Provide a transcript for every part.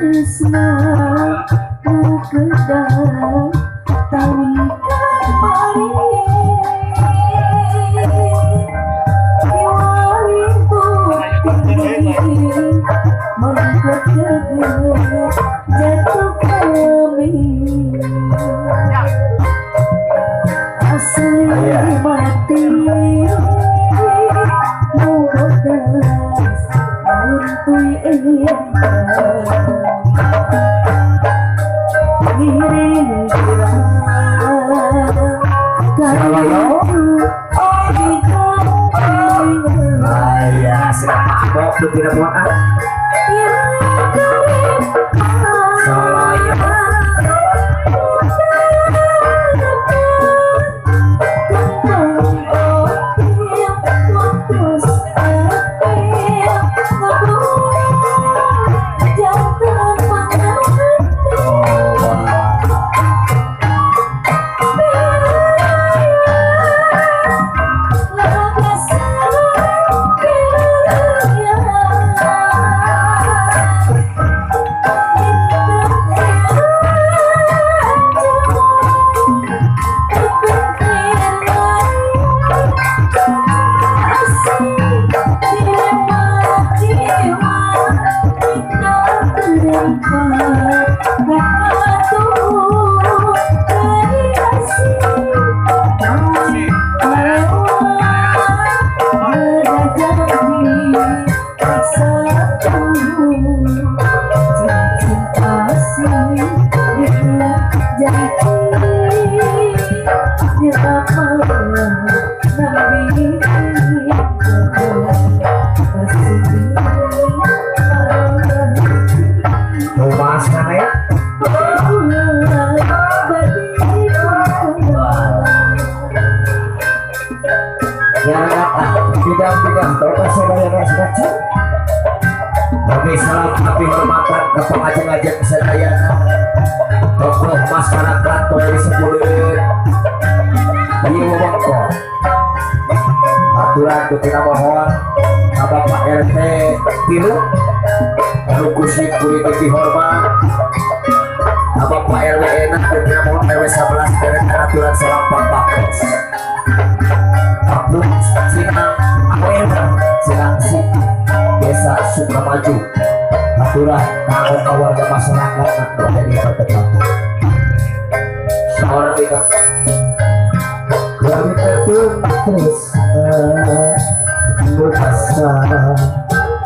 tresna berkedap tawi kamari kiwari putih mengkedap jatuh kami asli mati tidak muat Bagi salam api hormatan ke pengajeng-ajeng sedaya tokoh masyarakat boleh sebulir di wewengkon aturan kita mohon Bapak RT tilu Rukusi kulit dihormat Bapak RW enak kita mohon RW 11 dari aturan salam Pak Bakos Abdul Sinang Sinang Desa Sukramaju aturan kanggo warga masyarakat menjadi perketat seorang tidak kami terus berasa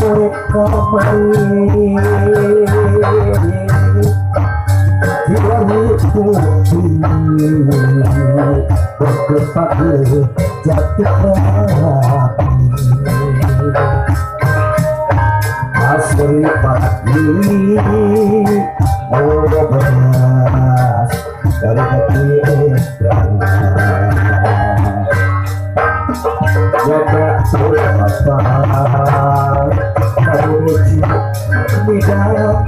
mereka beri tidak putih berkepat jatuh hati asri pagi beras dari hati jaga apa kau di dalam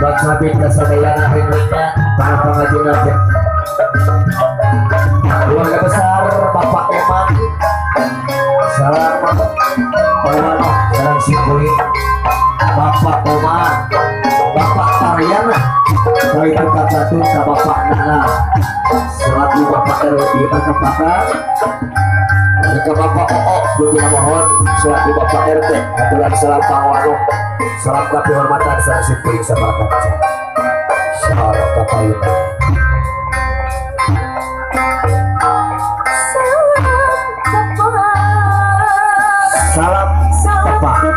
Bacatin kesadayana rindunya para pengajian aja. Keluarga besar Bapak Eman, salam Pawano, salam Sipuli, Bapak Omar, Bapak Taryana, dari dekat satu ke Bapak Nana, selaku Bapak RWI Perkempatan, ke Bapak Oo, Dutuna Mohon, selaku Bapak RT, aturan salam Pawano, salam kehormatan salam Sipuli, salam kaca, salam kapayunan. Salam tepat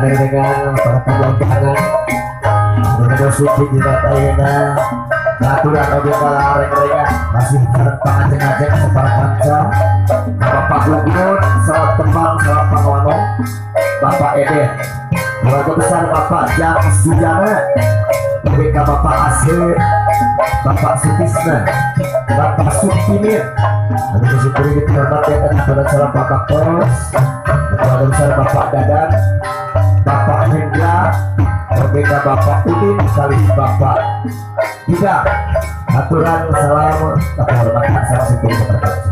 dengan para pembantangan dengan suci tidak tayana aturan objek lareng-lareng masih bareng pangajeng-ajeng para panca Bapak Gubernur salam tembang salam Pangwano Bapak Eden keluarga besar Bapak Jam Sujana BK Bapak Asir Bapak Sutisna Bapak Sukinir ada bersyukur dihormati dan salam Bapak Kos keluarga besar Bapak Dadan Bapak Hendra, berbeda Bapak Udin kali Bapak tidak aturan salam kehormatan salam Sipuli kepada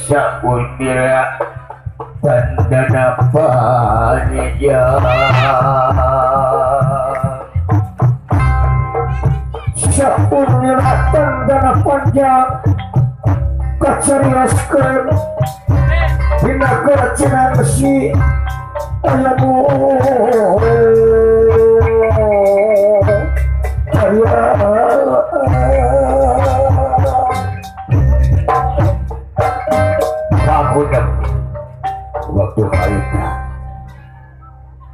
Syaunila tandana panjang Syaunila tandana panjang kacariaskeun dina keracinan besi alamu Pakudem waktu haita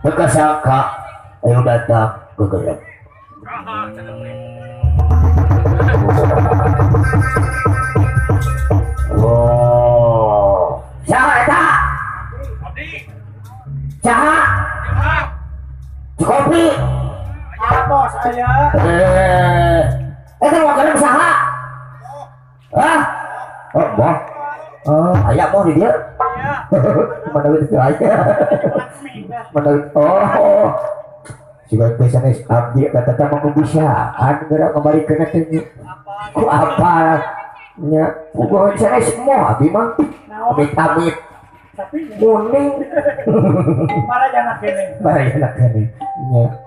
tekasaka ayo datang ke gelap oh siapa eta siapa kopi Ya bos saya. Itu mau kalian usaha? Hah? Oh, bos. Oh, ayah mau di dia? Iya. Mana itu aja? Mana? Oh. Siapa bisa nih? Abdi kata mau bisa. Anda kembali ke nanti. Ku apa? Ya, gua bisa nih semua. Abdi mah. Amit-amit. Tapi kuning. marah jangan kene. Marah jangan kene. Ya.